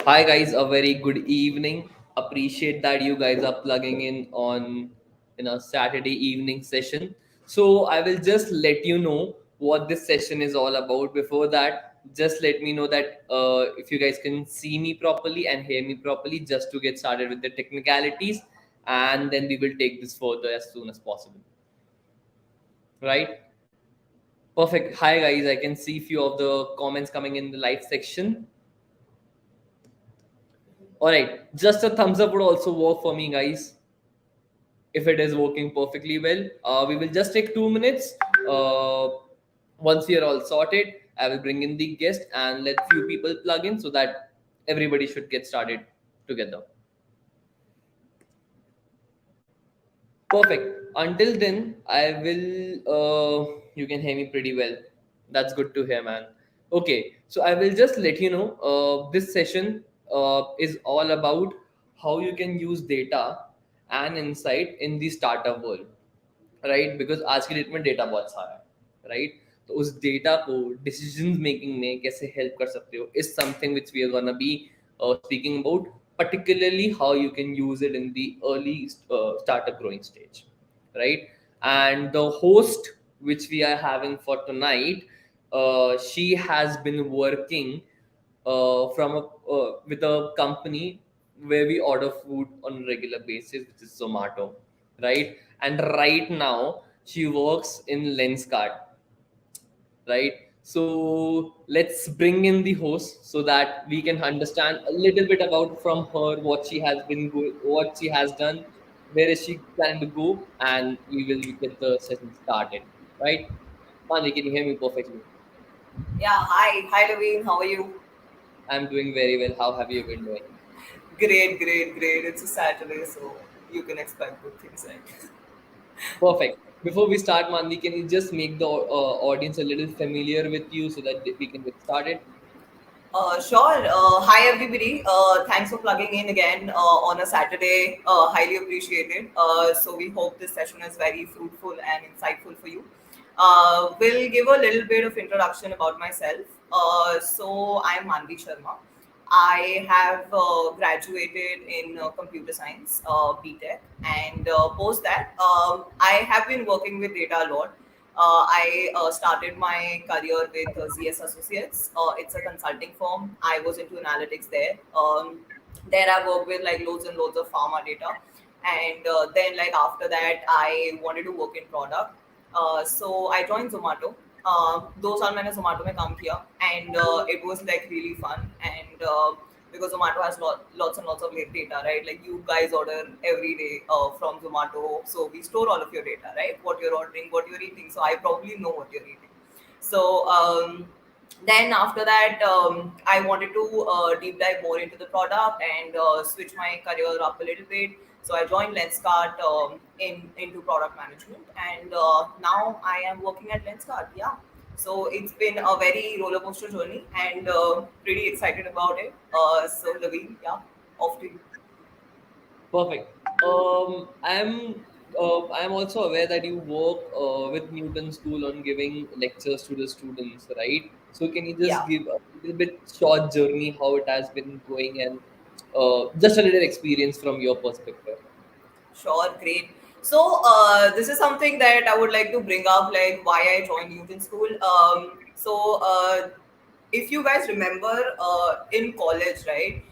Hi guys, a very good evening. Appreciate that you guys are plugging in on a Saturday evening session. So I will just let you know what this session is all about. Before that, just let me know that if you guys can see me properly and hear me properly, just to get started with the technicalities, and then we will take this further as soon as possible. Right? Perfect. Hi guys, I can see few of the comments coming in the live section. All right, just a thumbs up would also work for me, guys. If it is working perfectly well, we will just take 2 minutes. Uh, Once we are all sorted, I will bring in the guest and let few people plug in so that everybody should get started together. Perfect. Until then, I will. You can hear me pretty well. That's good to hear, man. Okay, so I will just let you know. This session is all about how you can use data and insight in the startup world, right? Because आज की date में data बहुत सारा है, right? तो उस data को decision making में कैसे हेल्प कर सकते हो is something which we are gonna be speaking about, particularly how you can use it in the early startup growing stage, right? And the host which we are having for tonight, she has been working with a company where we order food on a regular basis, which is Zomato, right? And right now she works in Lenskart, right? So let's bring in the host so that we can understand a little bit about from her what she has what she has done, where is she planning to go, and we will get the session started, right? Mani, can you hear me perfectly? Yeah, hi, Levine. How are you? I'm doing very well. How have you been doing? Great, great, great. It's a Saturday, so you can expect good things, right? Perfect. Before we start, Mandi, can you just make the audience a little familiar with you so that we can get started? Sure. Hi, everybody. Thanks for plugging in again on a Saturday. Highly appreciated. So we hope this session is very fruitful and insightful for you. We'll give a little bit of introduction about myself. So I'm Manvi Sharma. I have graduated in computer science, BTech, and post that, I have been working with data a lot. I started my career with ZS Associates. It's a consulting firm. I was into analytics there. There I worked with like loads and loads of pharma data, and then like after that, I wanted to work in product. So I joined Zomato. 2 साल मैंने Zomato में काम किया, and it was like really fun. And because Zomato has lots and lots of data, right? Like you guys order every day from Zomato, so we store all of your data, right? What you're ordering, what you're eating. So I probably know what you're eating. So then after that, I wanted to deep dive more into the product and switch my career up a little bit. So I joined Lenskart into product management, and now I am working at Lenskart. Yeah. So it's been a very roller coaster journey, and pretty excited about it. So Laveen, yeah, off to you. Perfect. I'm also aware that you work with Newton School on giving lectures to the students, right? So can you just Yeah. give a little bit short journey how it has been going and just a little experience from your perspective? Sure, great. So this is something that I would like to bring up, like why I joined Newton School. If you guys remember in college, right,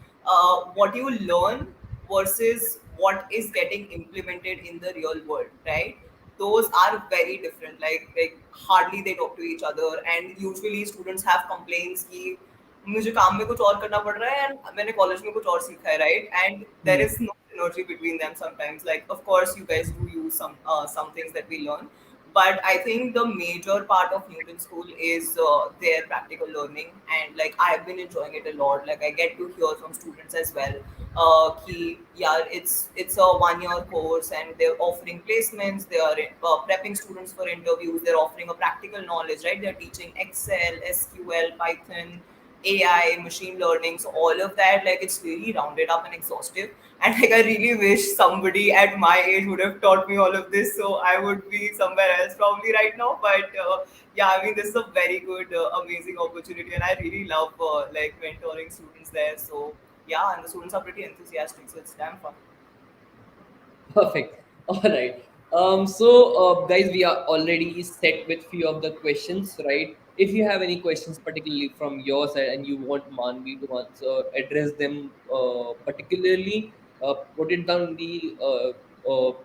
what you learn versus what is getting implemented in the real world, right? Those are very different. Like hardly they talk to each other, and usually students have complaints कि मुझे काम में कुछ और करना पड़ रहा है and मैंने कॉलेज में कुछ और सीखा है, right? And there Hmm. is no synergy between them sometimes. Like, of course, you guys do use some things that we learn, but I think the major part of Newton School is their practical learning, and like I've been enjoying it a lot. Like I get to hear from students as well. Yeah, it's a 1 year course, and they're offering placements. They are prepping students for interviews. They're offering a practical knowledge, right? They're teaching Excel, SQL, Python, AI, machine learning, so all of that, like it's really rounded up and exhaustive. And like I really wish somebody at my age would have taught me all of this, so I would be somewhere else probably right now. But yeah, I mean, this is a very good, amazing opportunity, and I really love like mentoring students there. So yeah, and the students are pretty enthusiastic, so it's damn fun. Perfect. All right. So, guys, we are already set with few of the questions, right? If you have any questions, particularly from your side, and you want Manvi to answer, address them particularly, put it down in the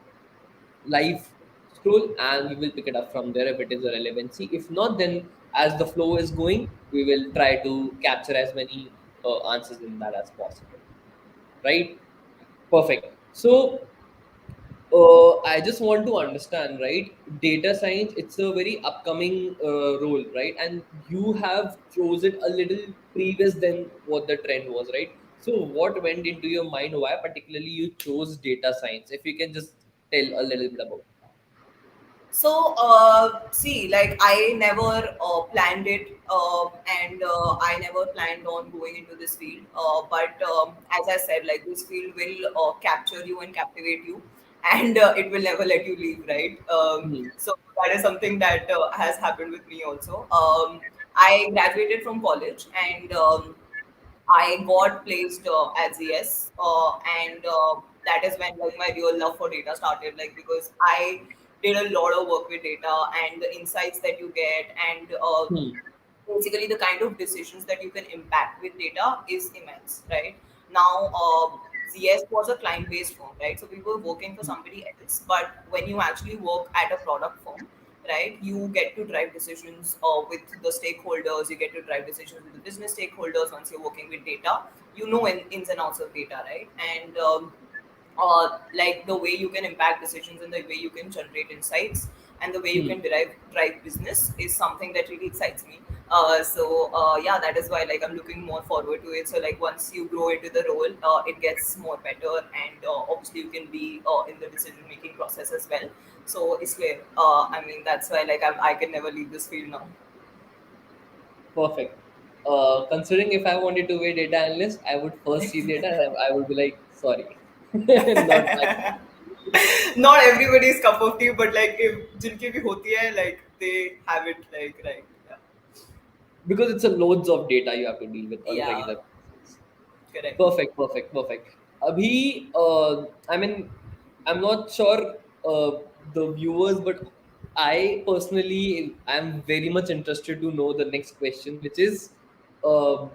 live scroll, and we will pick it up from there if it is a relevancy. If not, then as the flow is going, we will try to capture as many answers in that as possible, right? Perfect. So I just want to understand, right? Data science, it's a very upcoming role, right? And you have chosen a little previous than what the trend was, right? So, what went into your mind? Why particularly you chose data science? If you can just tell a little bit about. So, see, like I never planned it, and I never planned on going into this field. But as I said, like this field will capture you and captivate you, and it will never let you leave, right? Hmm. So that is something that has happened with me also. I graduated from college, and I got placed at ZS, and that is when like my real love for data started. Like because I did a lot of work with data and the insights that you get, and Hmm. basically the kind of decisions that you can impact with data is immense, right? Now, ZS was a client-based firm, right? So we were working for somebody else, but when you actually work at a product firm, right, you get to drive decisions with the stakeholders, you get to drive decisions with the business stakeholders once you're working with data. You know ins and outs of data, right? And like the way you can impact decisions and the way you can generate insights and the way you Hmm. can drive business is something that really excites me. Yeah, that is why like I'm looking more forward to it. So like once you grow into the role, it gets more better, and obviously you can be in the decision making process as well. So it's clear. I mean that's why like I can never leave this field now. Perfect. Considering if I wanted to be a data analyst, I would first see data and I would be like, sorry, not my. Not everybody's cup of tea, but like if जिनकी भी होती है, like they have it like right. Yeah. Because it's a loads of data you have to deal with on Yeah, regular basis. correct. Perfect, perfect, perfect. Abhi, I mean, I'm not sure the viewers, but I personally am very much interested to know the next question, which is, uh,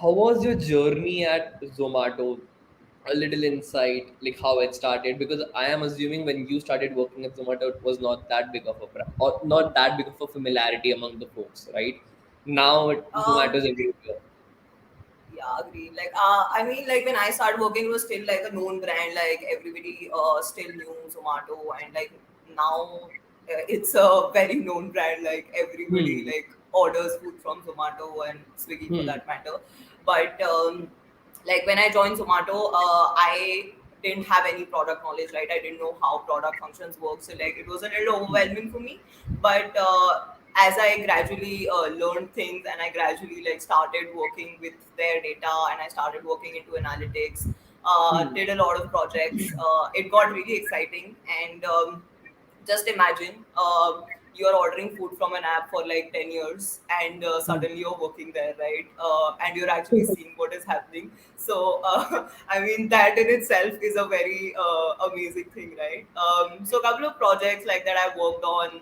how was your journey at Zomato? A little insight, like how it started, because I am assuming when you started working at Zomato, it was not that big of a or not that big of a familiarity among the folks, right? Now Um, Zomato is everywhere. Yeah, agree. Like, I mean, like when I started working, it was still like a known brand. Like everybody still knew Zomato, and like now it's a very known brand. Like everybody Hmm. like orders food from Zomato and Swiggy for Hmm. that matter. But like when I joined Zomato, I didn't have any product knowledge. Right, I didn't know how product functions work. So like it was a little Hmm. overwhelming for me. But as I gradually learned things and I gradually like started working with their data and I started working into analytics, Hmm. did a lot of projects. It got really exciting, and just imagine you're ordering food from an app for like 10 years, and Hmm. suddenly you're working there, right? And you're actually seeing what is happening. So I mean that in itself is a very amazing thing, right? So a couple of projects like that I worked on.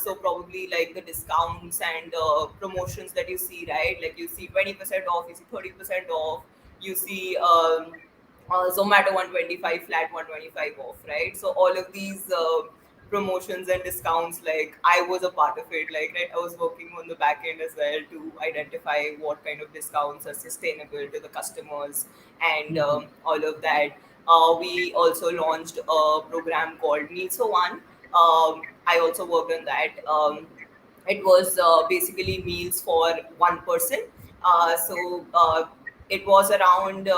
So probably like the discounts and promotions that you see, right? Like you see 20% off, you see 30% off, you see Zomato 125 flat 125 off, right? So all of these promotions and discounts, like I was a part of it. Like right, I was working on the back end as well to identify what kind of discounts are sustainable to the customers and Hmm. all of that. We also launched a program called Meals for One. I also worked on that. It was basically meals for one person. So it was around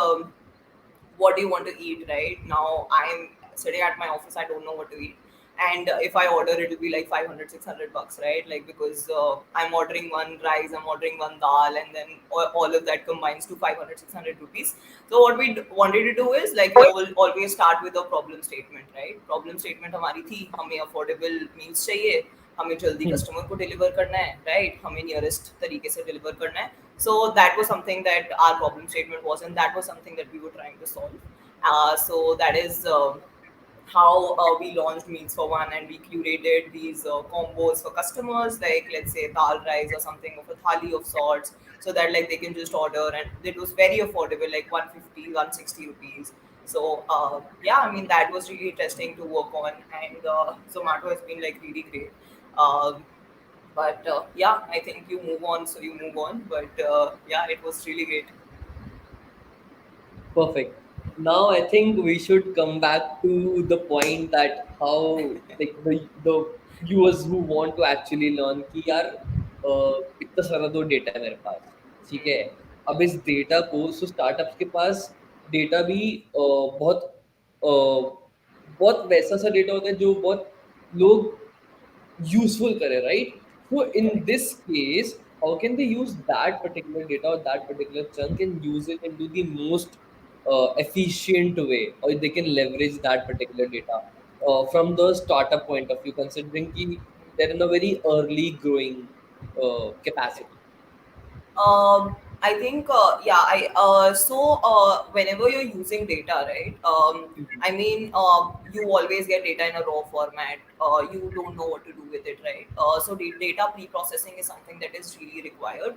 what do you want to eat, right? Now I'm sitting at my office, I don't know what to eat. And if I order, it'll be like 500, 600 bucks, right? Like because I'm ordering one rice, I'm ordering one dal, and then all of that combines to 500, 600 rupees. So what we wanted to do is like we all always start with a problem statement, right? Problem statement हमारी थी हमें affordable meals चाहिए. हमें जल्दी Hmm. Customer को deliver करना है, right, हमें नियरेस्ट तरीके से डिलीवर करना है. So that was something that our problem statement was, and that was something that we were trying to solve. So that is how we launched Meals for One, and we curated these combos for customers, like let's say dal rice or something of a thali of sorts, so that like they can just order, and it was very affordable, like 150, 160 rupees. So yeah, I mean that was really interesting to work on, and Zomato has been like really great. Um, but yeah, I think you move on, so you move on. But yeah, it was really great. Perfect. Now I think we should come back to the point that how like the viewers who want to actually learn कि यार इतना सारा तो data है मेरे पास, ठीक है. अब इस डेटा को सो स्टार्टअप्स के पास डेटा भी बहुत वैसा सा डेटा होता है जो बहुत लोग useful करे, right? So in Correct. this case, how can they use that particular data or that particular chunk and use it into the most efficient way, or they can leverage that particular data from the startup point of view, considering ki they're in a very early growing capacity. I think, yeah, whenever you're using data, right? Mhm. I mean, you always get data in a raw format. You don't know what to do with it, right? So data pre-processing is something that is really required.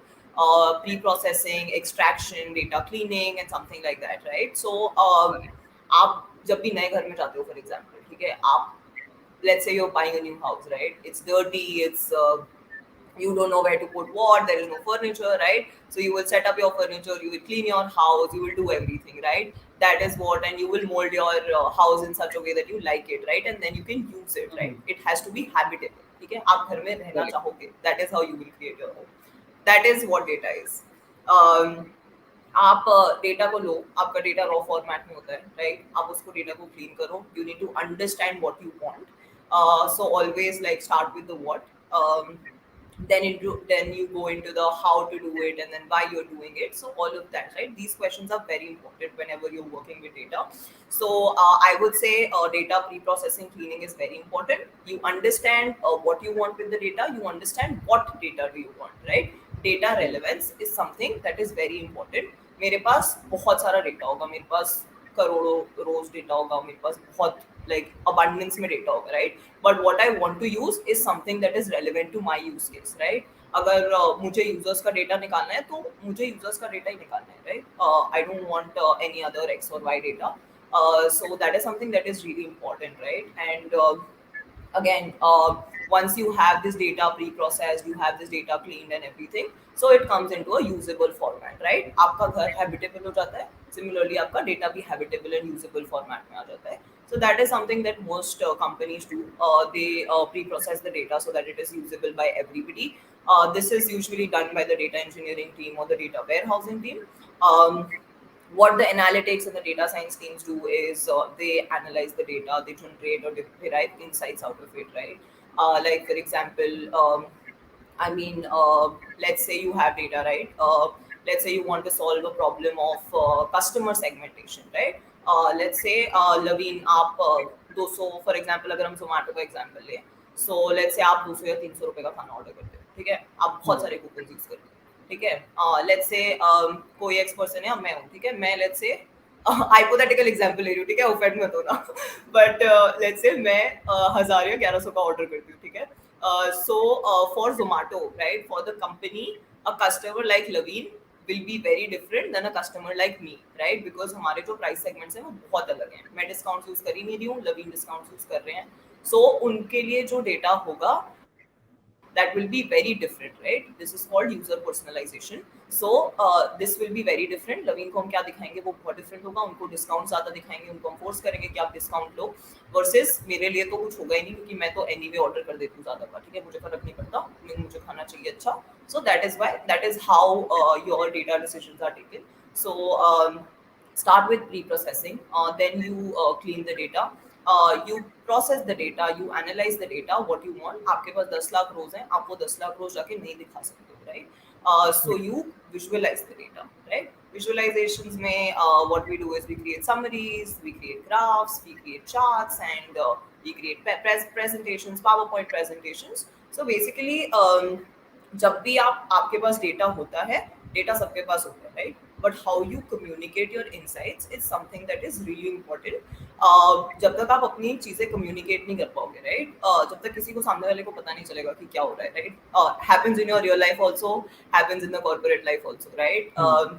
Pre-processing, extraction, data cleaning, and something like that, right? So, आप जब भी नए घर में जाते हो, for example, ठीक है, आप let's say you're buying a new house, right? It's dirty, it's you don't know where to put what, there is no furniture, right? So you will set up your furniture, you will clean your house, you will do everything, right? That is what, and you will mold your house in such a way that you like it, right? And then you can use it, right? Mhm. It has to be habitable. ठीक है, आप घर में रहना Correct. चाहोगे, that is how you will create your home. That is what data is. um, आप data को लो, आपका डेटा रॉ फॉर्मेट में होता है, राइट? आप उसको डेटा को क्लीन करो, you need to understand what you want. So always like start with the what, then you go into the how to do it, and then why you're doing it. So all of that, right? These questions are very important whenever you're working with data. So I would say data pre-processing cleaning is very important. You understand what you want with the data, you understand what data do you want, right? Data Mhm. relevance is something that is very important. मेरे पास बहुत सारा data होगा, मेरे पास करोड़ों रोज data होगा, मेरे पास बहुत like abundance में डेटा होगा, right? But what I want to use is something that is relevant to my use case, right? अगर मुझे यूजर्स का डेटा निकालना है तो मुझे यूजर्स का डेटा ही निकालना है, right? I don't want any other X और Y data. So that is something that is really important, right? And again, once you have this data pre-processed, you have this data cleaned and everything, so it comes into a usable format, right? आपका घर habitable हो जाता है, similarly आपका data भी habitable and usable format में आ जाता है. So that is something that most companies do. They pre-process the data so that it is usable by everybody. This is usually done by the data engineering team or the data warehousing team. um, what the analytics and the data science teams do is they analyze the data, they generate or derive insights out of it, right? Like for example, I mean, let's say you have data, right? Let's say you want to solve a problem of customer segmentation, right? Let's say Laveen, आप 200, for example अगर हम जोमेटो का example लें, सो let's से आप 200 या 300 रुपए का खाना ऑर्डर करते हो, ठीक है, आप बहुत Mhm. सारे कूपन यूज करते हो, ठीक है. लेट्स से कोई एक्स पर्सन है, अब मैं हूँ, ठीक है, मैं लेट्स से हाइपोथेटिकल एग्जांपल ले रही हूँ, ठीक है, ऑफेंड मत होना. बट लेट्स से मैं 1000 या 1100 का ऑर्डर करती हूँ, ठीक है. So for Zomato, right, for the company, a customer like Laveen will be very different than a customer like me, right? Because हमारे जो प्राइस सेगमेंट्स हैं वो बहुत अलग हैं. मैं डिस्काउंट यूज कर ही नहीं रही हूँ, लवीन डिस्काउंट यूज कर रहे हैं. सो उनके लिए जो डेटा होगा, that will be very different, right? This is called user personalization. So this will be very different. लवीन को हम क्या दिखाएंगे वो बहुत डिफरेंट होगा, उनको डिस्काउंट ज्यादा दिखाएंगे, उनको हम फोर्स करेंगे कि आप डिस्काउंट लो, वर्सेस मेरे लिए तो कुछ होगा ही नहीं, क्योंकि मैं तो एनीवे ऑर्डर कर देती हूँ ज्यादा का, ठीक है, मुझे फर्क नहीं पड़ता, मुझे खाना चाहिए अच्छा. So that is how your data decisions are taken. So start with pre-processing, then you clean the data, you process the data, you analyze the data, what you want. आपके पास 10 लाख रोज हैं, आप वो 10 लाख रोज जाके नहीं दिखा सकते हो, right? So you visualize the data, right? Visualizations में what we do is we create summaries, we create graphs, we create charts, and we create presentations, PowerPoint presentations. So basically जब भी आपके पास डेटा होता है, डेटा सबके पास होता है, right? But how you communicate your insights is something that is really important. जब तक आप अपनी चीजें कम्युनिकेट नहीं कर पाओगे, राइट, जब तक किसी को, सामने वाले को पता नहीं चलेगा कि क्या हो रहा है, right? Happens in your real life also, happens in the corporate life also, right? Hmm,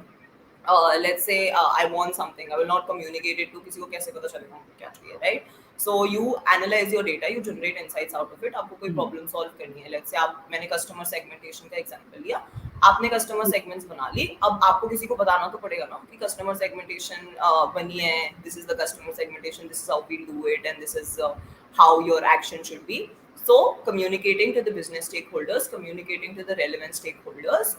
Let's say I want something, I will not communicate it to किसी को कैसे पता चलेगा हमको क्या चाहिए, right? So you analyze your data, you generate insights out of it. आपको कोई हम्म, प्रॉब्लम सॉल्व करनी है, let's say आप, मैंने कस्टमर सेगमेंटेशन का एग्जांपल लिया, आपने कस्टमर सेगमेंट्स बना ली, अब आपको किसी को बताना तो पड़ेगा ना कि कस्टमर सेगमेंटेशन बनी है, this is the customer segmentation, this is how we do it, and this is how your action should be. So, communicating to the business stakeholders, communicating to the relevant stakeholders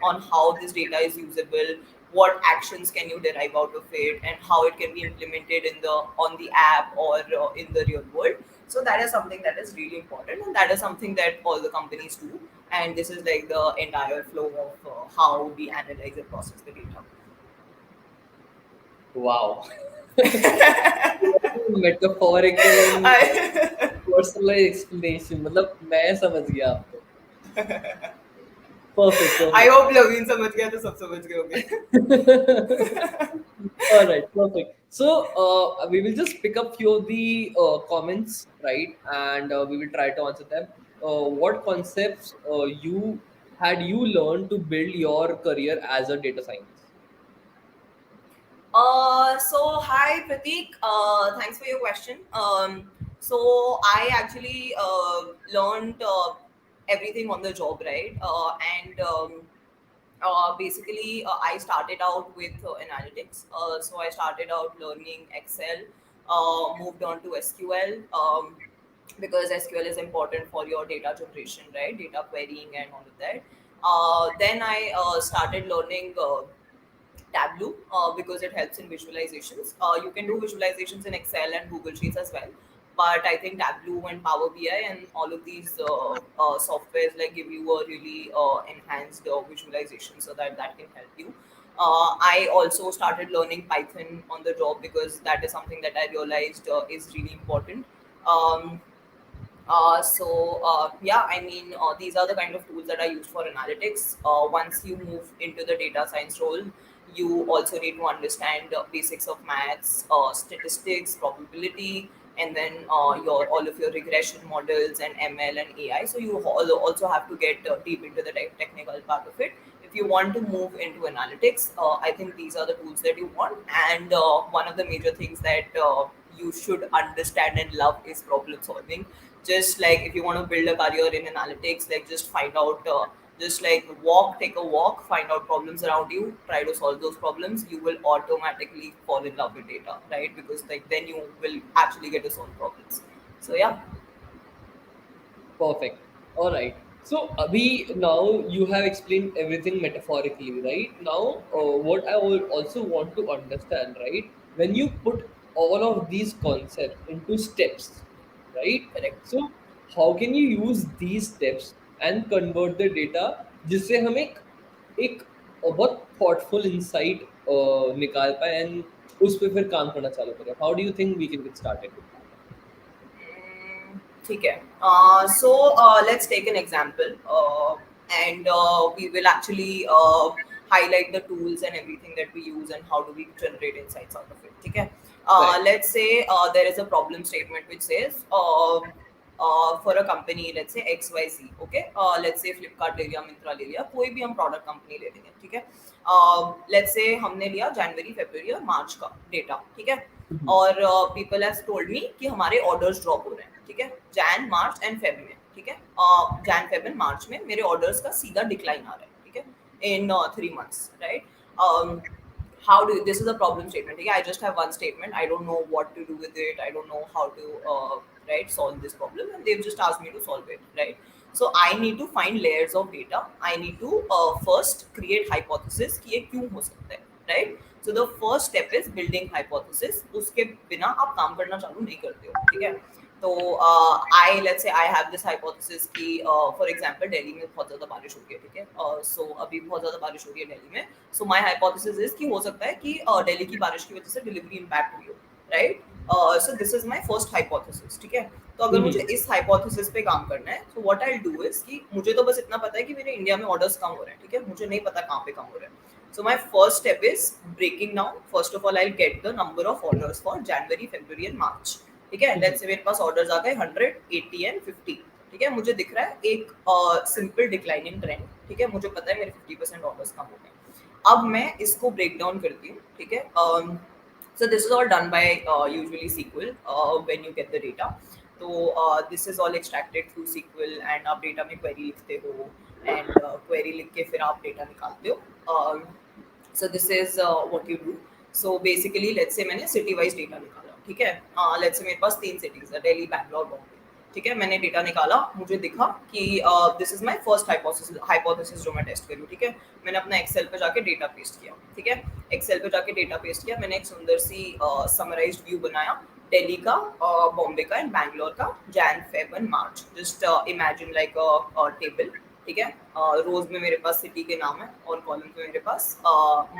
on how this data is usable, what actions can you derive out of it, and how it can be implemented in the on the app or in the real world. So that is something that is really important, and that is something that all the companies do. And this is like the entire flow of how we analyze and process the data. wow. Metaphorical and I, personalise explanation, मतलब मैं समझ गया आपको. Perfect, I perfect. hope Laveen समझ गया तो सब समझ गए होंगे. All right, perfect. So we will just pick up few of the comments, right, and we will try to answer them. What concepts you learned to build your career as a data scientist? So hi Pratik, thanks for your question. So I actually learned everything on the job, right? And basically, I started out with analytics. So I started out learning Excel, moved on to SQL, because SQL is important for your data generation, right? Data querying and all of that. Then I started learning Tableau, because it helps in visualizations. You can do visualizations in Excel and Google Sheets as well. But I think Tableau and Power BI and all of these softwares like give you a really enhanced visualization, so that can help you. I also started learning Python on the job because that is something that I realized is really important. Um, yeah, I mean, these are the kind of tools that are used for analytics. Once you move into the data science role, you also need to understand basics of maths, statistics, probability, and then your all of your regression models and ML and AI. So you also have to get deep into the technical part of it. If you want to move into analytics, I think these are the tools that you want. And one of the major things that you should understand and love is problem solving. Just like if you want to build a career in analytics, like just find out, just like take a walk, find out problems around you, try to solve those problems, you will automatically fall in love with data, right? Because like then you will actually get to solve problems. So yeah. Perfect. All right. So, Abhi, now you have explained everything metaphorically, right? Now, what I will also want to understand, right? When you put all of these concepts into steps, right? Correct. So, how can you use these steps and convert the data जिससे हम एक बहुत thoughtful insight निकाल पाए and उस पे फिर काम करना चालू करें? How do you think we can get started with that? ठीक है. So let's take an example, and we will actually highlight the tools and everything that we use and how do we generate insights out of it. ठीक है. Correct. Let's say there is a problem statement which says for a company, let's say XYZ, okay? Let's say Flipkart ले लिया, Myntra ले लिया, कोई भी हम product company ले लेंगे, ठीक है? Let's say हमने लिया जनवरी, फरवरी और मार्च का डेटा, ठीक है? और पीपल हैव टोल्ड मी कि हमारे ऑर्डर्स ड्रॉप हो रहे हैं, ठीक है? जैन, मार्च एंड फेब में, ठीक है? जैन, फेब एंड मार्च में मेरे ऑर्डर्स का सीधा डिक्लाइन आ रहा है, ठीक है? इन 3 months, right? How do you, this is a problem statement, okay? I just have one statement, I don't know what to do with it, I don't know how to right, solve this problem, and they've just asked me to solve it, right? So I need to find layers of data. I need to first create hypothesis कि ये क्यों हो सकता है, right? So the first step is building hypothesis. उसके बिना आप काम करना चालू नहीं करते हो, ठीक है? तो I, let's say I have this hypothesis कि for example दिल्ली में बहुत ज़्यादा बारिश हो रही है, ठीक है? So अभी बहुत ज़्यादा बारिश हो रही है दिल्ली में. So my hypothesis is कि हो सकता है कि दिल्ली की बारिश की वजह से डिलीवरी इम्पैक्ट हुई हो, right? So this is my first hypothesis, ठीक है। तो अगर मुझे Mm-hmm. इस हाइपोथेसिस पे काम करना है, तो व्हाट आई डू इज कि मुझे तो बस इतना पता है कि मेरे इंडिया में ऑर्डर्स कम हो रहे हैं, ठीक है, मुझे नहीं पता कहाँ पे कम हो रहे हैं। So my first step is breaking down. First of all, I'll get the number of orders for January, February and March. ठीक है, Mm-hmm. लेट्स से मेरे पास ऑर्डर्स आ गए 100, 80 एंड 50। ठीक है, मुझे दिख रहा है एक सिंपल डिक्लाइनिंग ट्रेंड। ठीक है, मुझे पता है मेरे 50% ऑर्डर्स कम हो गए। अब मैं इसको ब्रेक डाउन करती हूँ, ठीक है। So this is all done by usually SQL when you get the data. तो this is all extracted through SQL and आप डेटा में query लिखते हो and query लिख के फिर आप डेटा निकालते हो। So this is what you do. So basically let's say मैंने सिटी वाइज डेटा निकाला, ठीक है। लेट्स से मेरे पास 3 सिटीज है, दिल्ली, बैंगलोर, बॉम्बे। ठीक है, मैंने डेटा निकाला, मुझे दिखा कि this is my first hypothesis जो मैं टेस्ट करूँ, ठीक है। मैंने अपना एक्सेल पे जाके डेटा पेस्ट किया, ठीक है। एक्सेल पे जाके डेटा पेस्ट किया, मैंने एक सुंदर सी समराइज्ड व्यू बनाया दिल्ली का, बॉम्बे का एंड बैंगलोर का, Jain, Feb and March. Just imagine like a table, ठीक है। रोज में मेरे पास सिटी के नाम है और कॉलम पे मेरे पास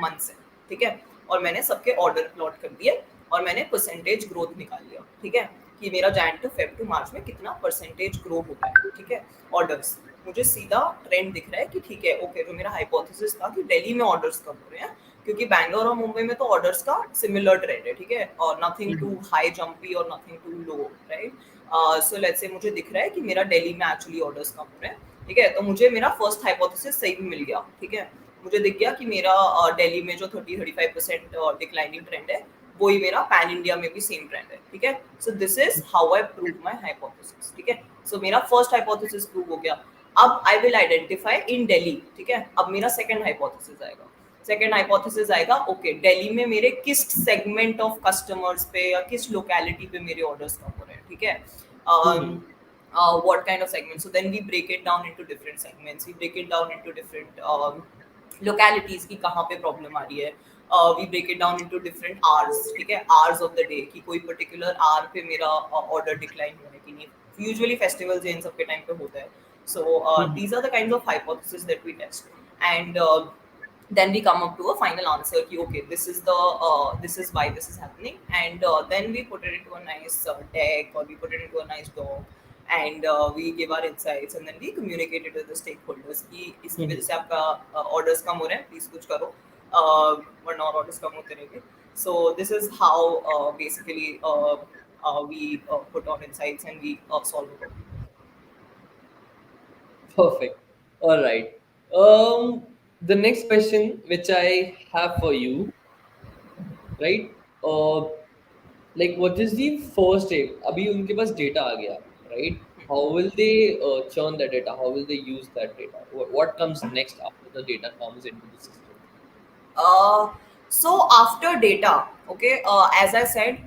मंथ्स है, ठीक है। और मैंने सबके ऑर्डर प्लॉट कर दिए और मैंने परसेंटेज ग्रोथ निकाल लिया, ठीक है, कि मेरा जैन टू फेब टू मार्च में कितना परसेंटेज ग्रो हुआ है, ठीक है, ऑर्डर्स। मुझे सीधा ट्रेंड दिख रहा है कि ठीक है, ओके, जो मेरा हाइपोथेसिस था कि दिल्ली में ऑर्डर्स कम हो रहे हैं, क्योंकि बैंगलोर और मुंबई में तो ऑर्डर्स का सिमिलर ट्रेंड है, ठीक है, और नथिंग टू हाई जंपी और nothing too low, right. So let's say मुझे दिख रहा है कि मेरा दिल्ली में एक्चुअली ऑर्डर्स कम हो रहे हैं, ठीक है। तो मुझे मेरा फर्स्ट हाइपोथेसिस सही भी मिल गया, ठीक है। मुझे दिख गया कि मेरा दिल्ली में जो 30-35% डिक्लाइनिंग ट्रेंड है, वही मेरा पैन इंडिया में भी सेम ट्रेंड है, ठीक है। So this is how I prove my hypothesis, ठीक है। सो मेरा फर्स्ट हाइपोथेसिस प्रूव हो गया। अब आई विल आइडेंटिफाई इन दिल्ली, ठीक है। अब मेरा सेकंड हाइपोथेसिस आएगा। सेकंड हाइपोथेसिस आएगा, ओके, दिल्ली में मेरे किस सेगमेंट ऑफ कस्टमर्स पे या किस लोकेलिटी पे मेरे ऑर्डर्स कम हो रहे हैं, ठीक है। Mm-hmm. What kind of segments? So then we break it down into different segments. We break it down into different localities की कहाँ पे प्रॉब्लम आ रही है। We break it down into different hours, ठीक है, आवर्स ऑफ द डे, कि कोई पर्टिकुलर आवर पे मेरा ऑर्डर डिक्लाइन होने की नहीं। यूजुअली फेस्टिवल्स इन सब के टाइम पे होता है। So Mm-hmm. These are the kinds of hypothesis that we test and then we come up to a final answer ki, okay, this is why this is happening, and then we put it into a nice deck, or we put it into a nice doc, and we give our insights, and then we communicate it to the stakeholders कि इसकी वजह Mm-hmm. से आपका orders कम हो रहे हैं, please कुछ करो, वरना और orders कम होते रहेंगे। So this is how basically we put on insights and we solve the problem. Perfect. All right. The next question which I have for you, right? Like, what is the first step? अभी उनके पास data आ गया, right? How will they churn that data? How will they use that data? What comes next after the data comes into the system? Uh, so after data, okay, as I said,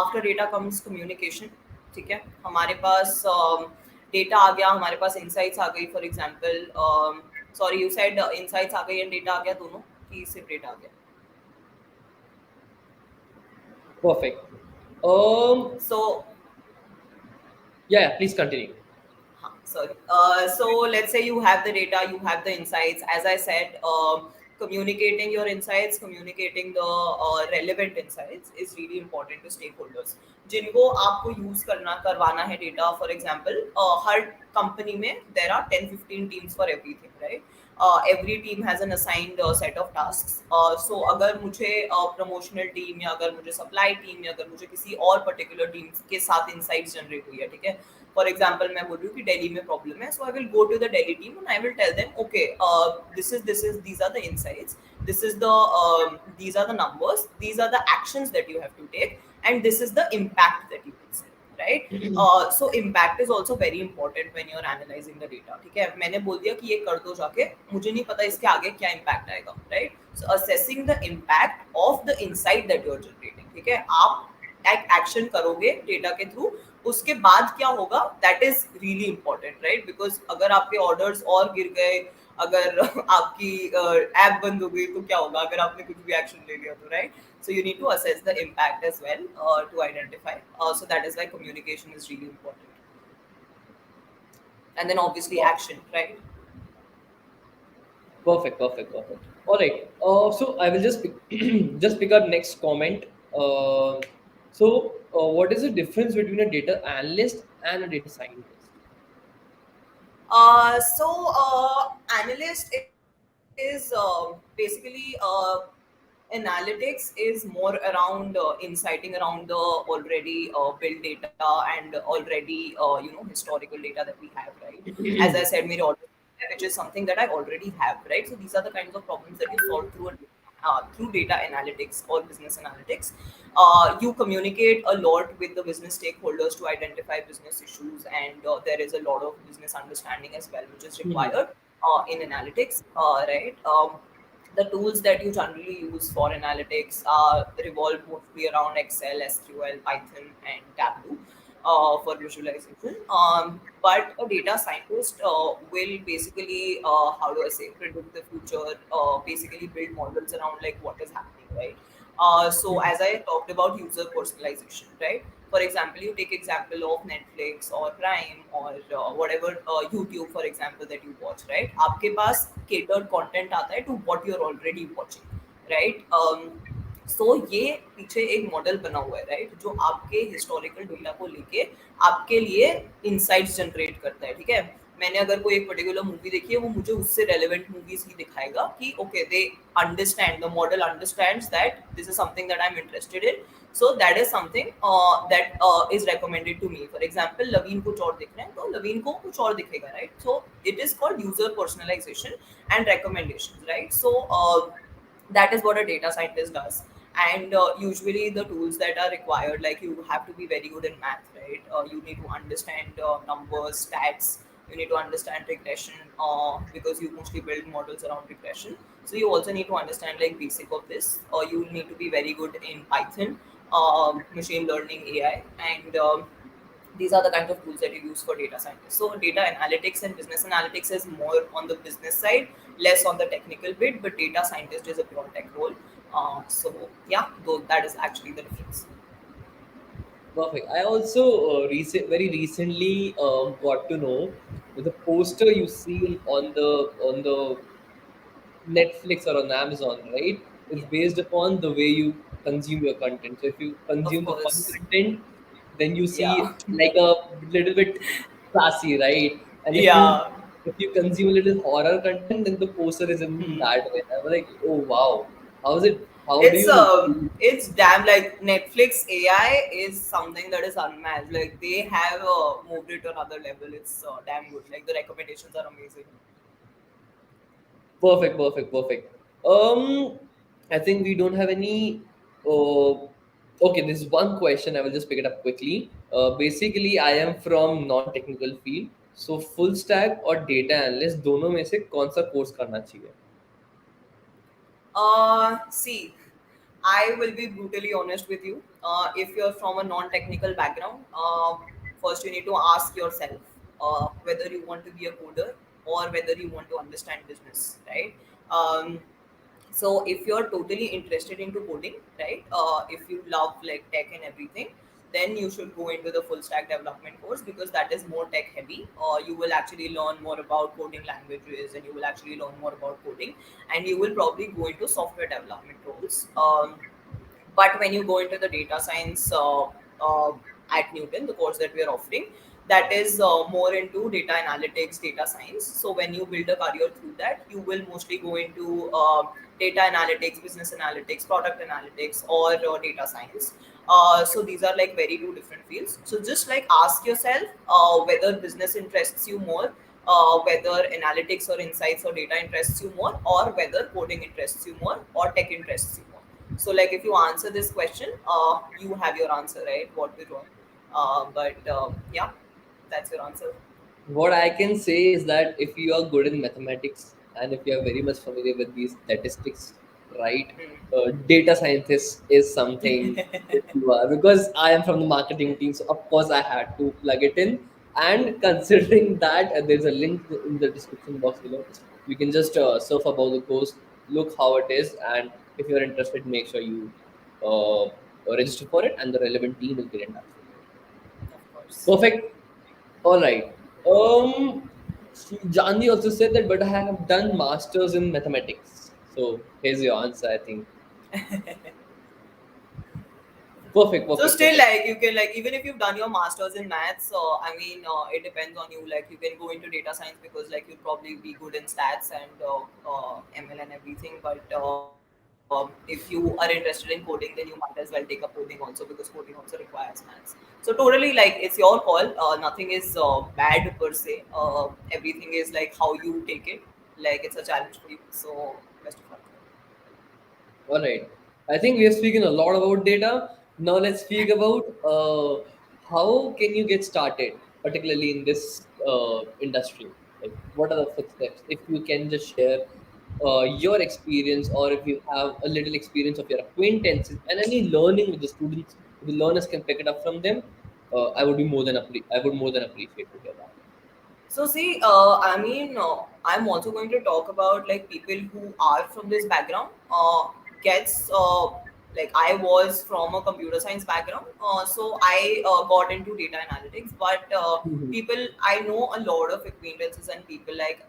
after data comes communication, ठीक है। हमारे पास data आ गया, हमारे पास insights आ गई, for example, sorry, you said insights आ गई and data आ गया दोनों, कि सिर्फ डेटा आ गया? Perfect. So Yeah, yeah, please continue. Sorry. So let's say you have the data, you have the insights. As I said, communicating your insights, communicating the relevant insights is really important to stakeholders. जिनको आपको use करवाना है data, for example हर company में there are 10-15 teams for everything, right. Every team has an assigned set of task. So अगर मुझे promotional team, या अगर मुझे सप्लाई टीम, या अगर मुझे किसी और पर्टिकुलर टीम के साथ इंसाइट्स जनरेट हुई है, ठीक है। फॉर एग्जाम्पल मैं बोल रही हूँ कि दिल्ली में प्रॉब्लम है, so I will go to the Delhi team and I will tell them, okay, this is these are the insights, this is the these are the numbers, these are the actions that you have to take, and this is the impact that you can see, right? So impact is also very important when you're analyzing the data, ठीक है। मैंने बोल दिया कि ये कर दो जाके, मुझे नहीं पता इसके आगे क्या impact आएगा, right? So assessing the impact of the insight that you're generating, ठीक है। आप एक एक्शन करोगे डेटा के थ्रू, उसके बाद क्या होगा, that is really important, right? Because अगर आपके ऑर्डर्स और गिर गए, अगर आपकी ऐप बंद हो गई, तो क्या होगा अगर आपने कुछ भी एक्शन ले लिया तो, right? So you need to assess the impact as well, to identify. So that is why communication is really important, and then obviously action, right? Perfect, perfect, perfect. All right. So I will just pick, just pick up next comment. So, what is the difference between a data analyst and a data scientist? Analyst is basically analytics is more around inciting around the already built data and already historical data that we have, right? As I said, mere order, which is something that I already have, right? So these are the kinds of problems that you solve through data analytics or business analytics. You communicate a lot with the business stakeholders to identify business issues, and there is a lot of business understanding as well, which is Mhm. required in analytics, right? The tools that you generally use for analytics revolve mostly around Excel, SQL, Python, and Tableau for visualization. But a data scientist will basically, how do I say, predict the future, basically build models around like what is happening, right? So as I talked about user personalization, right? For example, you take example of Netflix or Prime or whatever YouTube, for example, that you watch, right? आपके पास catered content आता है to what you're already watching, right? सो ये पीछे एक model बना हुआ है, right, जो आपके हिस्टोरिकल डेटा को लेके आपके लिए इंसाइट्स जनरेट करता है, ठीक है? मैंने अगर कोई एक पर्टिकुलर मूवी देखी है, वो मुझे उससे रेलेवेंट मूवीज ही दिखाएगा कि okay, they understand, the model understands that this is something that I am interested in, so that is something that is recommended to me. For example, लवीन कुछ और दिख रहे हैं तो लवीन को कुछ और दिखेगा, right? So it is called user personalisation and recommendations, right? So that is what a data scientist does. And usually the tools that are required, like you have to be very good in math, right? You need to understand numbers, stats, you need to understand regression, because you mostly build models around regression. So you also need to understand like basic of this, or you need to be very good in Python, machine learning, AI, and these are the kinds of tools that you use for data scientists. So data analytics and business analytics is more on the business side, less on the technical bit, but data scientist is a pure tech role. So yeah, that is actually the difference. Perfect. I also very recently got to know that the poster you see on the Netflix or on Amazon, right? It's Yeah, based upon the way you consume your content. So if you of consume the fun course. content, then you Yeah, see like a little bit classy, right? And yeah. if you consume a little horror content, then the poster is in Hmm. that way. I was like, oh wow, how is it? How do It's you? it's damn, like Netflix AI is something that is unmatched. Like they have moved it to another level. It's damn good. Like the recommendations are amazing. Perfect, perfect, perfect. I think we don't have any. Okay, this is one question. I will just pick it up quickly. Basically, I am from non-technical field, so full stack और data analyst दोनों में से कौन सा course करना चाहिए? See, I will be brutally honest with you. If you're from a non-technical background, first you need to ask yourself whether you want to be a coder or whether you want to understand business, right? So if you're totally interested into coding, right, if you love like tech and everything, then you should go into the full stack development course, because that is more tech heavy. You will actually learn more about coding languages, and you will actually learn more about coding, and you will probably go into software development roles. But when you go into the data science at Newton, the course that we are offering, that is more into data analytics, data science. So when you build a career through that, you will mostly go into data analytics, business analytics, product analytics, or data science. So these are like very two different fields. So just like ask yourself whether business interests you more, whether analytics or insights or data interests you more, or whether coding interests you more, or tech interests you more. So, like, if you answer this question, you have your answer, right? What we wrong. But yeah, that's your answer. What I can say is that if you are good in mathematics and if you are very much familiar with these statistics, right, data scientist is something that you are, because I am from the marketing team, so of course I had to plug it in. And considering that, there's a link in the description box below. You can just surf about the course, look how it is, and if you're interested, make sure you register for it, and the relevant team will get in touch with you. Of course. Perfect. All right. Jandi also said that, but I have done masters in mathematics. So here's your answer, I think. Perfect, So perfect, still, perfect. like you can like even if you've done your masters in maths, I mean, it depends on you. Like you can go into data science because like you'll probably be good in stats and ML and everything. But if you are interested in coding, then you might as well take up coding also because coding also requires maths. So totally, like it's your call. Nothing is bad per se. Everything is like how you take it. Like it's a challenge for you. So best of luck. All right. I think we have spoken a lot about data. Now let's speak about how can you get started, particularly in this industry. Like, what are the footsteps? If you can just share your experience, or if you have a little experience of your acquaintances and any learning with the students, the learners can pick it up from them. I would more than appreciate to hear that. So see, I mean, I'm also going to talk about like people who are from this background. Gets like I was from a computer science background, so I got into data analytics. But Mhm. people, I know a lot of acquaintances and people like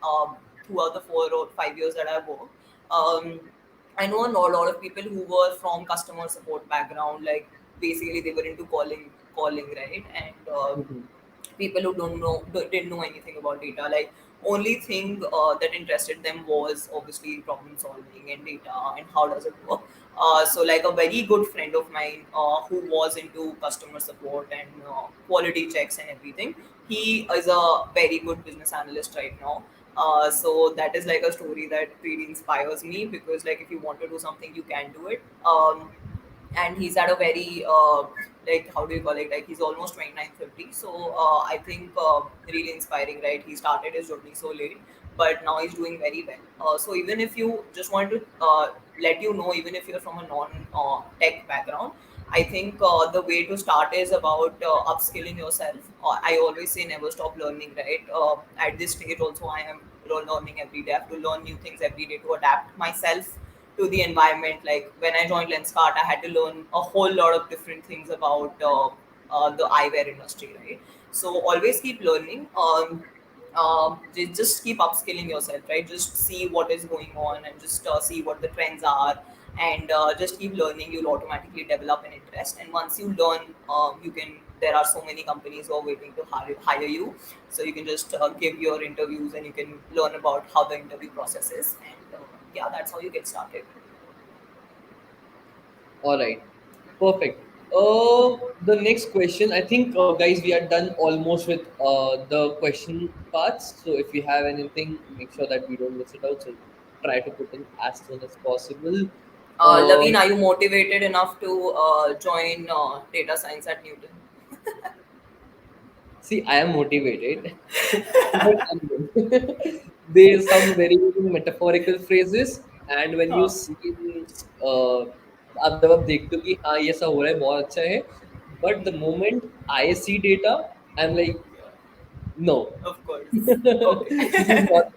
throughout the 4 or 5 years that I worked. Um, I know a lot of people who were from customer support background. Like basically, they were into calling, right? And Mhm. people who didn't know anything about data, like only thing that interested them was obviously problem solving and data and how does it work. So like a very good friend of mine who was into customer support and quality checks and everything, he is a very good business analyst right now. So that is like a story that really inspires me because like if you want to do something you can do it. And he's at a very like how do you call it, like he's almost 29, 50. So I think really inspiring, right? He started his journey so late, but now he's doing very well. So even if you just want to let you know, even if you're from a non tech background, I think the way to start is about upskilling yourself. I always say never stop learning, right? At this stage also I am learning every day. I have to learn new things every day to adapt myself to the environment. Like when I joined Lenskart, I had to learn a whole lot of different things about the eyewear industry, right? So always keep learning. Just keep upskilling yourself, right? Just see what is going on and just see what the trends are, and just keep learning. You'll automatically develop an interest, and once you learn, you can. There are so many companies who are waiting to hire you, so you can just give your interviews and you can learn about how the interview process is, and yeah, that's how you get started. All right. Perfect. The next question, I think, guys, we are done almost with the question parts. So if you have anything, make sure that we don't miss it out. So try to put in as soon as possible. Uh, Laveen, are you motivated enough to join data science at Newton? See, I am motivated, but there's some very metaphorical phrases, and when you Huh, see आप जब आप देखते हो कि हाँ ये सब हो रहा है बहुत अच्छा है, but the moment I see data, I'm like no, of course. this is Okay. not.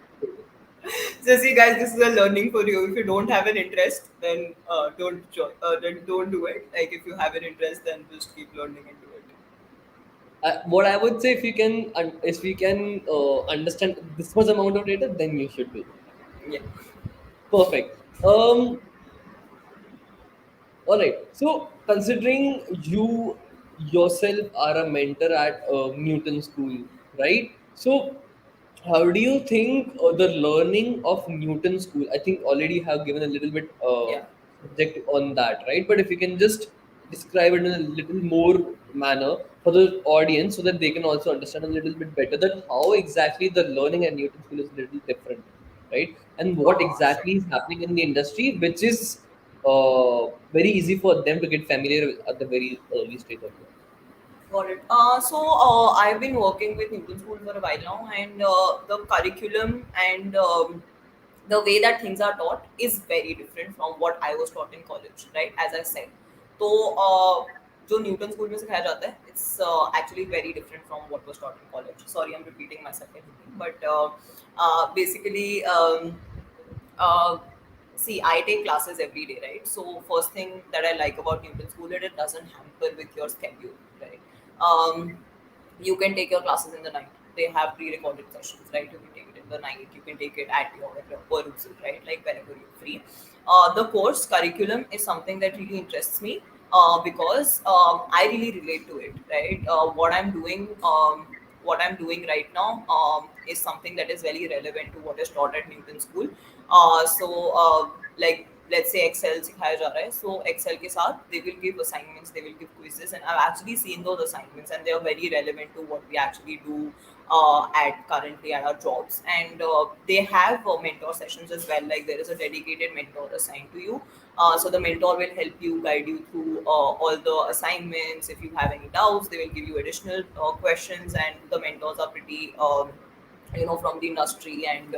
So see, guys, this is a learning for you. If you don't have an interest, then don't join. Then don't do it. Like if you have an interest, then just keep learning and do it. What I would say, if we can understand this much amount of data, then you should do that. Yeah. Perfect. All right. So, considering you yourself are a mentor at Newton School, right? So, how do you think the learning of Newton School? I think already have given a little bit Yeah. subject on that, right? But if you can just describe it in a little more manner for the audience, so that they can also understand a little bit better that how exactly the learning at Newton School is a little different, right? And what Sure. exactly is happening in the industry, which is very easy for them to get familiar with at the very early stage of life. Got it. I've been working with Newton School for a while now, and the curriculum and the way that things are taught is very different from what I was taught in college, right? As I said, तो जो Newton school में सिखाया जाता है, it's actually very different from what was taught in college. Sorry, I'm repeating myself, but basically. Uh, See, I take classes every day, right? So first thing that I like about Newton School is it doesn't hamper with your schedule, right? Um, you can take your classes in the night. They have pre-recorded sessions, right? You can take it in the night. You can take it at your perusal, right? Like whenever you're free. The course curriculum is something that really interests me. because I really relate to it, right? What I'm doing right now is something that is very relevant to what is taught at Newton School. Like let's say Excel सिखाया जा रहा है, so Excel के साथ they will give assignments, they will give quizzes, and I've actually seen those assignments, and they are very relevant to what we actually do at currently at our jobs. And they have mentor sessions as well. Like there is a dedicated mentor assigned to you, so the mentor will help you, guide you through all the assignments. If you have any doubts, they will give you additional questions, and the mentors are pretty, from the industry, and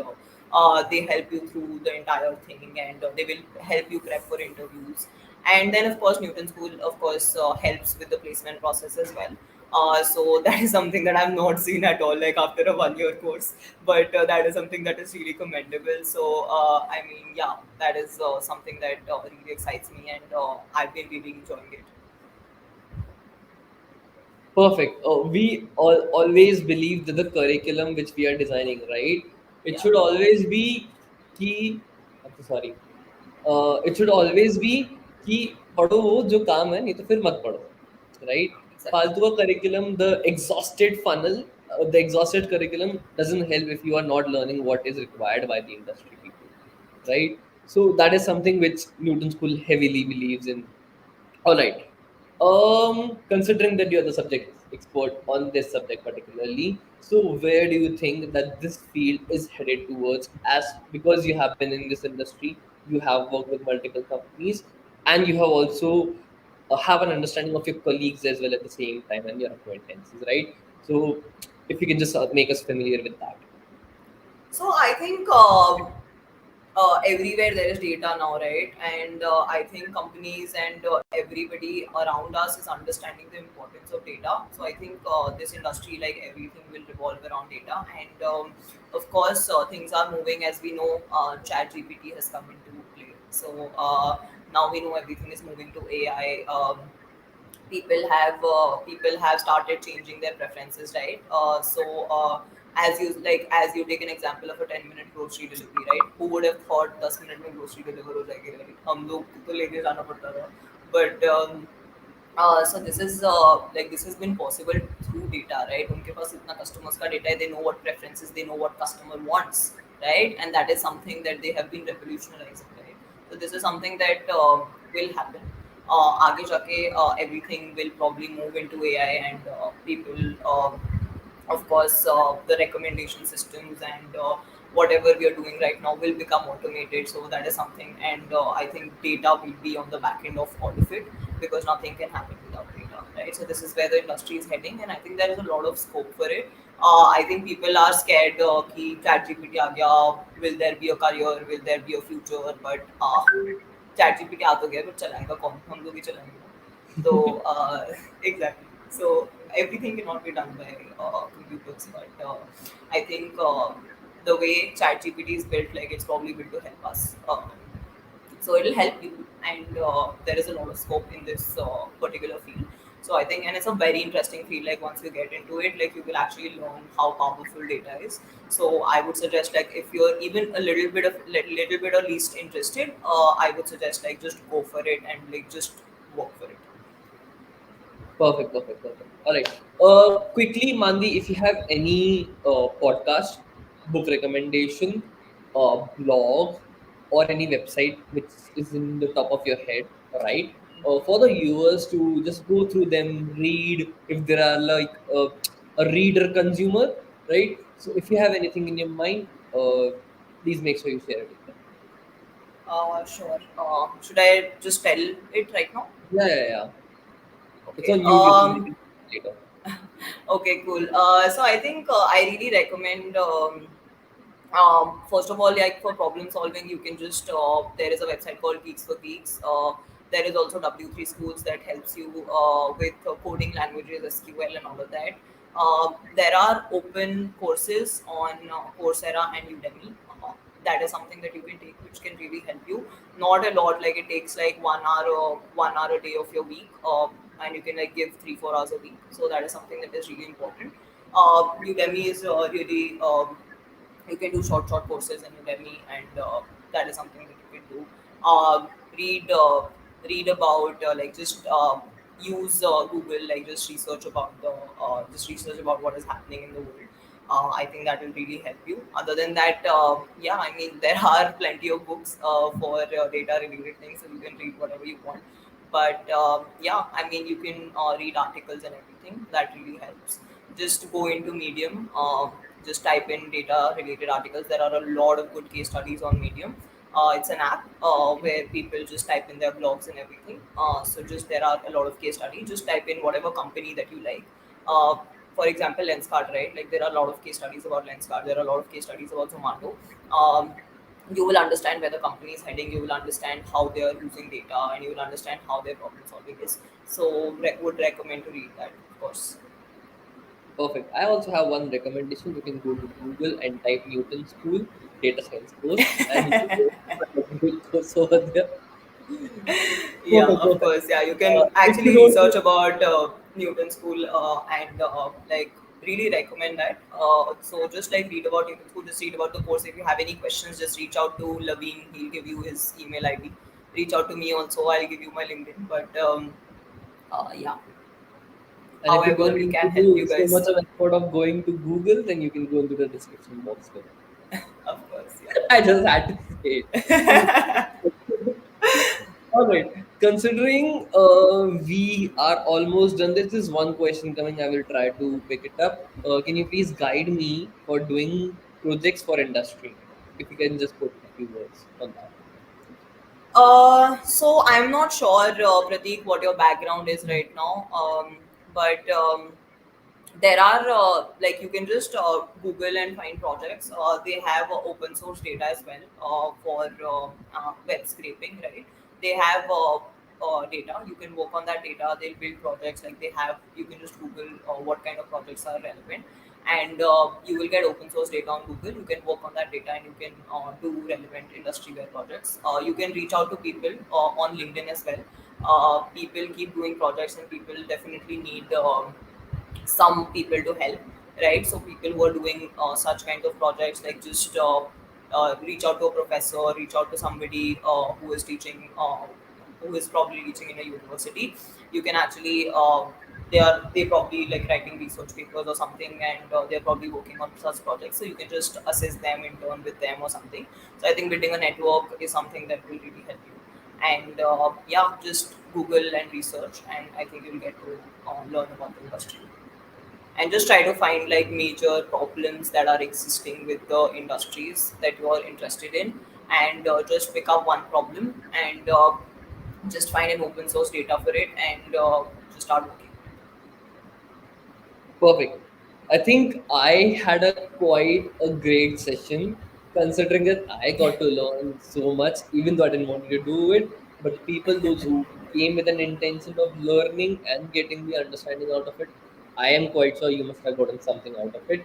they help you through the entire thing, and they will help you prep for interviews. And then, of course, Newton School, of course, helps with the placement process as well. So that is something that I've not seen at all, like after a 1 year course. But that is something that is really commendable. So I mean, yeah, that is something that really excites me, and I've been really enjoying it. Perfect. We always believe that the curriculum which we are designing, right? It Yeah, should always be key. I'm so sorry. It should always be कि पढ़ो वो जो काम है नहीं तो फिर मत पढ़ो, right? exactly. फालतू का curriculum, the exhausted funnel, the exhausted curriculum doesn't help if you are not learning what is required by the industry people, right? So that is something which Newton School heavily believes in. All right. Considering that you're the subject expert on this subject particularly, so where do you think that this field is headed towards? As because you have been in this industry, you have worked with multiple companies, and you have also have an understanding of your colleagues as well at the same time and your acquaintances, right? So, if you can just make us familiar with that. So I think everywhere there is data now, right? And I think companies and everybody around us is understanding the importance of data. So I think this industry, like everything, will revolve around data. And of course, things are moving. As we know, chat gpt has come into play. So now we know everything is moving to AI. People have started changing their preferences, right? As you take an example of a 10-minute grocery delivery, right? Who would have thought 10 minute में grocery deliver हो जाएगी, right? हम लोग को तो लेके जाना पड़ता था. But so this has been possible through data, right? उनके पास इतना customers का data है, they know what preferences, they know what customer wants, right? And that is something that they have been revolutionizing, right? So this is something that will happen. आगे जाके everything will probably move into AI, and people of course the recommendation systems and whatever we are doing right now will become automated. So that is something, and I think data will be on the back end of all of it, because nothing can happen without data, right? So this is where the industry is heading, and I think there is a lot of scope for it. I think people are scared कि chat gpt आ गया, will there be a career, will there be a future? But ChatGPT आ तो गया, but चलाएगा कौन? हम लोग ही चलाएंगे ना. तो exactly. So everything cannot be done by computers, but I think the way ChatGPT is built, like it's probably built to help us. So it'll help you, and there is a lot of scope in this particular field. So I think, and it's a very interesting field. Like once you get into it, like you will actually learn how powerful data is. So I would suggest, like if you're even a little bit or least interested, I would suggest like just go for it and like just work for it. Perfect, perfect, perfect. All right. Quickly, Mandi, if you have any podcast, book recommendation, blog, or any website which is in the top of your head, right? For the viewers to just go through them, read if there are like a reader consumer, right? So if you have anything in your mind, please make sure you share it with them. Sure. Should I just tell it right now? Yeah, yeah, yeah. It's Okay. on YouTube, so they can see it later. Okay, cool. So I think I really recommend. First of all, like for problem solving, you can just there is a website called Geeks for Geeks. There is also W3 Schools that helps you with coding languages, SQL, and all of that. There are open courses on Coursera and Udemy. That is something that you can take, which can really help you. Not a lot, like it takes like 1 hour, 1 hour a day of your week, and you can like give 3 4 hours a week. So that is something that is really important. Udemy is really you can do short courses in Udemy, and that is something that you can do. Read. read about like just use Google, like just research about what is happening in the world. I think that will really help you. Other than that, yeah, I mean, there are plenty of books for data related things, so you can read whatever you want. But yeah, I mean, you can read articles and everything. That really helps. Just go into Medium. Just type in data related articles. There are a lot of good case studies on Medium. It's an app where people just type in their blogs and everything. So just there are a lot of case studies. Just type in whatever company that you like. Uh, for example, Lenskart, right? Like there are a lot of case studies about Lenskart. There are a lot of case studies about Zomato. Um, you will understand where the company is heading. You will understand how they are using data, and you will understand how their problem solving is. So, would recommend to read that, of course. Perfect. I also have one recommendation. You can go to Google and type Newton School Data Science course, and you will get a good course over there. Yeah, Perfect, of perfect. course. Yeah, you can If you actually don't, research about Newton School and like really recommend that. So just like read about Newton School, just read about the course. If you have any questions, just reach out to Laveen. He'll give you his email ID. Reach out to me also. I'll give you my LinkedIn. But yeah, and if you however, don't we need can to help do you so guys. much of effort of going to Google, then you can go into the description box below. Of course, yeah. I just had to say it. All right. Considering we are almost done, there's this one question coming. I will try to pick it up. Can you please guide me for doing projects for industry? If you can just put a few words on that. So I'm not sure, Prateek, what your background is right now. But there are like you can just Google and find projects. They have open source data as well for web scraping, right? They have data. You can work on that data. They'll build projects like they have. You can just Google what kind of projects are relevant, and you will get open source data on Google. You can work on that data and you can do relevant industry web projects. You can reach out to people on LinkedIn as well. People keep doing projects and people definitely need some people to help, right? So people who are doing such kind of projects, like just reach out to a professor, reach out to somebody who is teaching, who is probably teaching in a university. You can actually they probably like writing research papers or something, and they're probably working on such projects, so you can just assist them, intern with them or something. So I think building a network is something that will really help you. And yeah, just Google and research, and I think you'll get to learn about the industry, and just try to find like major problems that are existing with the industries that you are interested in, and just pick up one problem and just find an open source data for it, and just start working. Perfect. I think I had a quite a great session, considering that I got to learn so much, even though I didn't want to do it. But the people, those who came with an intention of learning and getting the understanding out of it, I am quite sure you must have gotten something out of it.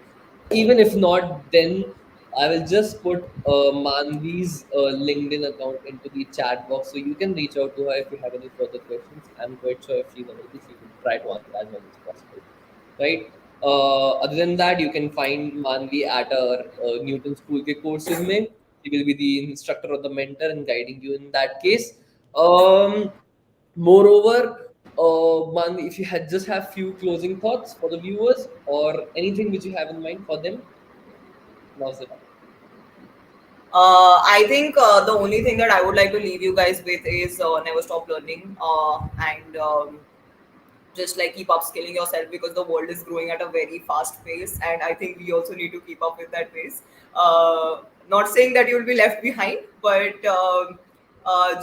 Even if not, then I will just put Manvi's LinkedIn account into the chat box so you can reach out to her if you have any further questions. I'm quite sure if she's available, she will try to answer as well as possible, right? Other than that, you can find Manvi at our Newton School के courses में. He will be the instructor or the mentor and guiding you in that case. Moreover, Manvi, if you had just have few closing thoughts for the viewers or anything which you have in mind for them, now's the time. I think the only thing that I would like to leave you guys with is never stop learning, and just like keep upskilling yourself, because the world is growing at a very fast pace, and I think we also need to keep up with that pace. Not saying that you will be left behind, but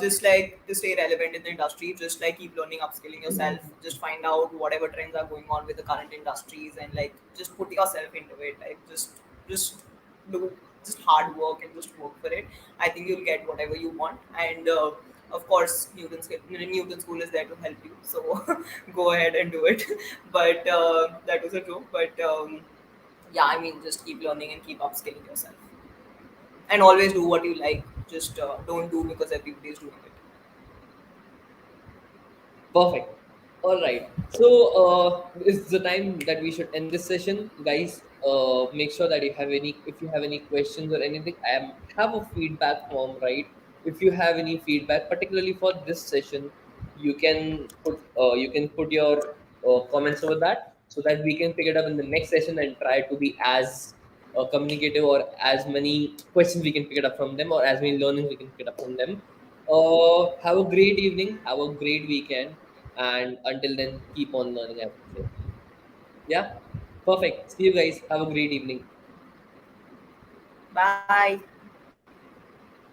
just like to stay relevant in the industry, just like keep learning, upskilling yourself, just find out whatever trends are going on with the current industries, and like just put yourself into it, like just do just hard work and just work for it. I think you'll get whatever you want, and of course Newton School is there to help you, so go ahead and do it. But that was a joke. But yeah, I mean, just keep learning and keep upskilling yourself, and always do what you like. Just don't do because everybody is doing it. Perfect. All right. So it's the time that we should end this session, guys. Make sure that you have any, if you have any questions or anything, have a feedback form, right? If you have any feedback, particularly for this session, you can put your comments over that, so that we can pick it up in the next session and try to be as communicative, or as many questions we can pick it up from them, or as many learnings we can pick it up from them. Have a great evening, have a great weekend, and until then, keep on learning, I would say. Yeah, perfect. See you guys. Have a great evening. Bye.